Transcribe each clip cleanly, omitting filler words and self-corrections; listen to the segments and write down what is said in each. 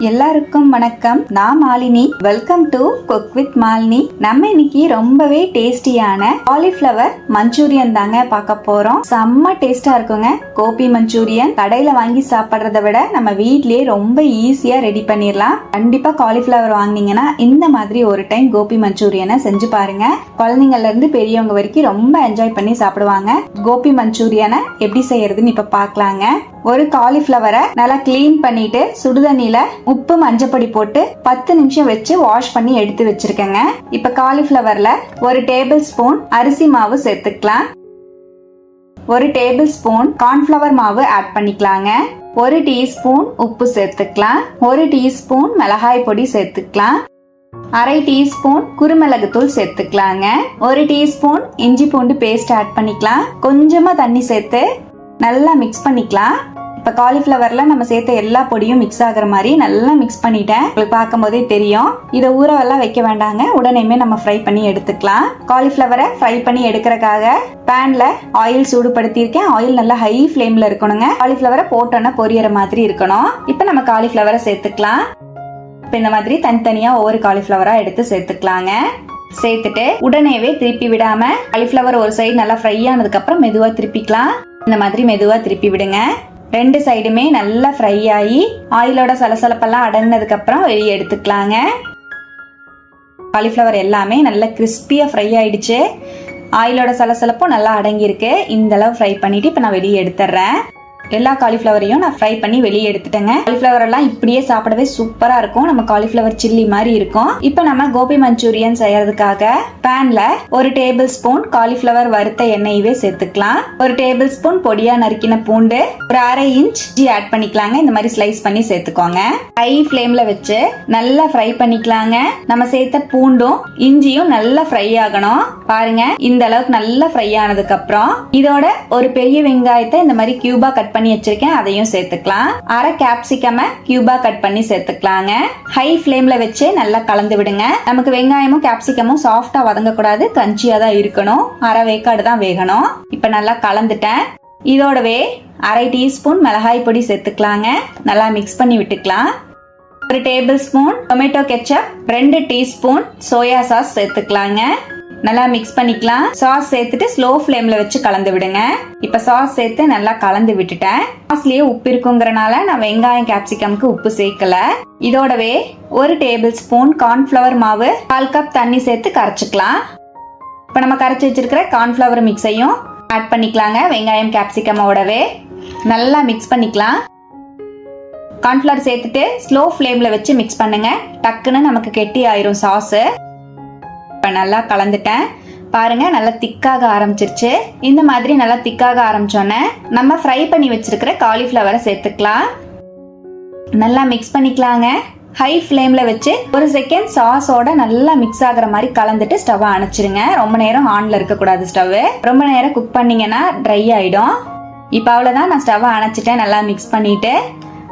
எல்லாருக்கும் வணக்கம். நான் Malini. Welcome to cook with Malini. நம்ம இன்னைக்கு ரொம்பவே டேஸ்டியான காலிஃபிளவர் மஞ்சூரியன் தாங்க பார்க்க போறோம். செம்ம டேஸ்டா இருக்குங்க. கோபி மஞ்சூரியன் கடையில வாங்கி சாப்பிட்றத விட நம்ம வீட்லயே ரொம்ப ஈஸியா ரெடி பண்ணிடலாம். கண்டிப்பா காலிஃபிளவர் வாங்கினீங்கன்னா இந்த மாதிரி ஒரு டைம் கோபி மஞ்சூரியனை செஞ்சு பாருங்க. குழந்தைங்கள்ல இருந்து பெரியவங்க வரைக்கும் ரொம்ப என்ஜாய் பண்ணி சாப்பிடுவாங்க. கோபி மஞ்சூரியனை எப்படி செய்யறதுன்னு இப்ப பார்க்கலாங்க. ஒரு காலிஃபிளவரை நல்லா கிளீன் பண்ணிட்டு சுடுதண்ணில உப்பு மஞ்சப்பொடி போட்டு 10 நிமிஷம் வச்சு வாஷ் பண்ணி எடுத்து வச்சிருக்கேங்க. இப்ப காலிஃபிளவர்ல ஒரு டேபிள் ஸ்பூன் அரிசி மாவு சேர்த்துக்கலாம். ஒரு டேபிள் ஸ்பூன் கார்ன்ஃபிளவர் மாவு ஆட் பண்ணிக்கலாங்க. ஒரு டீஸ்பூன் உப்பு சேர்த்துக்கலாம். ஒரு டீஸ்பூன் மிளகாய் பொடி சேர்த்துக்கலாம். அரை டீஸ்பூன் குருமிளகுத்தூள் சேர்த்துக்கலாங்க. ஒரு டீஸ்பூன் இஞ்சி பூண்டு பேஸ்ட் ஆட் பண்ணிக்கலாம். கொஞ்சமா தண்ணி சேர்த்து நல்லா மிக்ஸ் பண்ணிக்கலாம். இப்ப காலிஃபிளவர்ல நம்ம சேர்த்த எல்லா பொடியும் மிக்ஸ் ஆகுற மாதிரி நல்லா மிக்ஸ் பண்ணிட்டேன். உங்களுக்கு பார்க்கும் போதே தெரியும். இதை ஊறவெல்லாம் வைக்க வேண்டாங்க. உடனேமே நம்ம ஃப்ரை பண்ணி எடுத்துக்கலாம். காலிஃபிளவரை ஃப்ரை பண்ணி எடுக்கிறதுக்காக பேன்ல ஆயில் சூடுபடுத்தியிருக்கேன். ஆயில் நல்லா ஹை ஃப்ளேம்ல இருக்கணுங்க. காலிஃபிளவரை போட்டோன்னா பொரியற மாதிரி இருக்கணும். இப்ப நம்ம காலிஃபிளவரை சேர்த்துக்கலாம். இப்ப இந்த மாதிரி தனித்தனியா ஒவ்வொரு காலிஃபிளவரா எடுத்து சேர்த்துக்கலாங்க. சேர்த்துட்டு உடனேவே திருப்பி விடாம காலிஃபிளவர் ஒரு சைடு நல்லா ஃப்ரை ஆனதுக்கு அப்புறம் மெதுவா திருப்பிக்கலாம். இந்த மாதிரி மெதுவா திருப்பி விடுங்க. ரெண்டு சைடுமே நல்லா ஃப்ரை ஆகி ஆயிலோட சலசலப்பெல்லாம் அடங்கினதுக்கு அப்புறம் வெளியே எடுத்துக்கலாங்க. காலிஃபிளவர் எல்லாமே நல்லா கிறிஸ்பியா ஃப்ரை ஆயிடுச்சு. ஆயிலோட சலசலப்பும் நல்லா அடங்கியிருக்கு. இந்த அளவு ஃப்ரை பண்ணிட்டு இப்ப நான் வெளியே எடுத்துறேன். எல்லா காலிஃபிளவரையும் நான் ஃப்ரை பண்ணி வெளியே எடுத்துட்டேங்க. காலிஃபிளவர் எல்லாம் இப்படியே சாப்பிடவே சூப்பரா இருக்கும். நம்ம காலிஃபிளவர் சில்லி மாதிரி இருக்கும். இப்போ நம்ம கோபி மஞ்சூரியன் செய்யறதுக்காக பேன்ல ஒரு டேபிள் ஸ்பூன் காலிஃபிளவர் வறுத்த எண்ணெயவே சேர்த்துக்கலாம். ஒரு டேபிள் ஸ்பூன் பொடியா நறுக்கின பூண்டு, ஒரு அரை இன்ச் ஆட் பண்ணிக்கலாங்க. இந்த மாதிரி ஸ்லைஸ் பண்ணி சேர்த்துக்கோங்க. ஹை ஃப்ளேம்ல வச்சு நல்லா ஃப்ரை பண்ணிக்கலாங்க. நம்ம சேர்த்த பூண்டும் இஞ்சியும் நல்லா ஃப்ரை ஆகணும். பாருங்க, இந்த அளவுக்கு நல்லா ஃப்ரை ஆனதுக்கு அப்புறம் இதோட ஒரு பெரிய வெங்காயத்தை இந்த மாதிரி கியூபா கட் பண்ணி வச்சிருக்கேன். அதையும் சேர்த்துக்கலாம். அரை கேப்சிகம் கியூபா கட் பண்ணி சேர்த்துக்கலாங்க. ஹை ஃப்ளேம்ல வச்சு நல்லா கலந்து விடுங்க. நமக்கு வெங்காயமும் கேப்சிகமும் சாஃப்டா வதங்க கூடாது, கஞ்சியா தான் இருக்கணும். அரை வேக்காடு தான் வேகணும். இப்ப நல்லா கலந்துட்டேன். இதோடவே அரை டீஸ்பூன் மிளகாய் பொடி சேர்த்துக்கலாங்க. நல்லா மிக்ஸ் பண்ணி விட்டுக்கலாம். ஒரு table spoon tomato ketchup, 2 teaspoon soya sauce சேர்த்துக்கலாங்க. நல்லா மிக்ஸ் பண்ணிக்கலாம். சாஸ் சேர்த்துட்டு ஸ்லோ ஃப்ளேம்ல வச்சு கலந்து விடுங்க. இப்ப சாஸ் சேர்த்து நல்லா கலந்து விட்டுட்டேன். சாஸ்லயே உப்பு இருக்குங்கிறனால நான் வெங்காயம் கேப்சிகம்க்கு உப்பு சேர்க்கல. இதோடவே ஒரு டேபிள் ஸ்பூன் கார்ன்ஃபிளவர் மாவு 1/4 கப் தண்ணி சேர்த்து கரைச்சுக்கலாம். இப்ப நம்ம கரைச்சி வச்சிருக்கிற கார்ன்ஃபிளவர் மிக்ஸையும் ஆட் பண்ணிக்கலாங்க. வெங்காயம் கேப்சிகமோடவே நல்லா மிக்ஸ் பண்ணிக்கலாம். கார்ன்ஃபிளவர் சேர்த்துட்டு ஸ்லோ ஃப்ளேம்ல வச்சு மிக்ஸ் பண்ணுங்க. டக்குன்னு நமக்கு கெட்டி ஆயிரும் சாஸ். இப்ப நல்லா கலந்துட்டேன். பாருங்க, நல்லா திக்காக ஆரம்பிச்சிருச்சு. இந்த மாதிரி நல்லா திக்காக ஆரம்பிச்சோன்னே நம்ம ஃப்ரை பண்ணி வச்சிருக்கிற காலிஃபிளவரை சேர்த்துக்கலாம். நல்லா மிக்ஸ் பண்ணிக்கலாங்க. ஹை ஃப்ளேம்ல வச்சு ஒரு செகண்ட் சாஸோட நல்லா மிக்ஸ் ஆகுற மாதிரி கலந்துட்டு ஸ்டவ் அணைச்சிருங்க. ரொம்ப நேரம் ஆன்ல இருக்க கூடாது. ஸ்டவ் ரொம்ப நேரம் குக் பண்ணீங்கன்னா ட்ரை ஆயிடும். இப்ப அவ்வளவுதான், நான் ஸ்டவ் அணைச்சிட்டேன். நல்லா மிக்ஸ் பண்ணிட்டு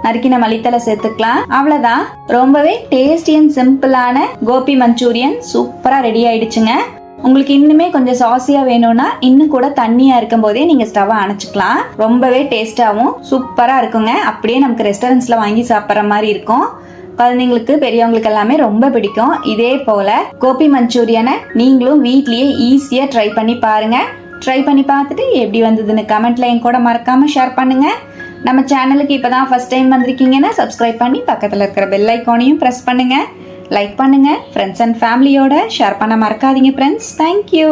நறுக்கின மல்லித்தலை சேர்த்துக்கலாம். அவ்வளவுதான், ரொம்பவே டேஸ்டி அண்ட் சிம்பிளான கோபி மஞ்சூரியன் சூப்பரா ரெடி ஆயிடுச்சுங்க. உங்களுக்கு இன்னுமே கொஞ்சம் சாசியா வேணும்னா இன்னும் கூட தண்ணியா இருக்கும் போதே நீங்க ஸ்டவ் அணைச்சுக்கலாம். ரொம்பவே டேஸ்டாவும் சூப்பரா இருக்குங்க. அப்படியே நமக்கு ரெஸ்டாரண்ட்ஸ்ல வாங்கி சாப்பிட்ற மாதிரி இருக்கும். குழந்தைங்களுக்கு பெரியவங்களுக்கு எல்லாமே ரொம்ப பிடிக்கும். இதே போல கோபி மஞ்சூரியனை நீங்களும் வீட்லயே ஈஸியா ட்ரை பண்ணி பாருங்க. ட்ரை பண்ணி பார்த்துட்டு எப்படி வந்ததுன்னு கமெண்ட்ல என் கூட மறக்காம ஷேர் பண்ணுங்க. நம்ம சேனலுக்கு இப்பதான் ஃபர்ஸ்ட் டைம் வந்திருக்கீங்கன்னா சப்ஸ்கிரைப் பண்ணி பக்கத்துல இருக்கிற பெல் ஐகானையும் பிரஸ் பண்ணுங்க. லைக் பண்ணுங்க. ஃப்ரெண்ட்ஸ் அண்ட் ஃபேமிலியோட ஷேர் பண்ண மறக்காதீங்க ஃப்ரெண்ட்ஸ். தேங்க்யூ.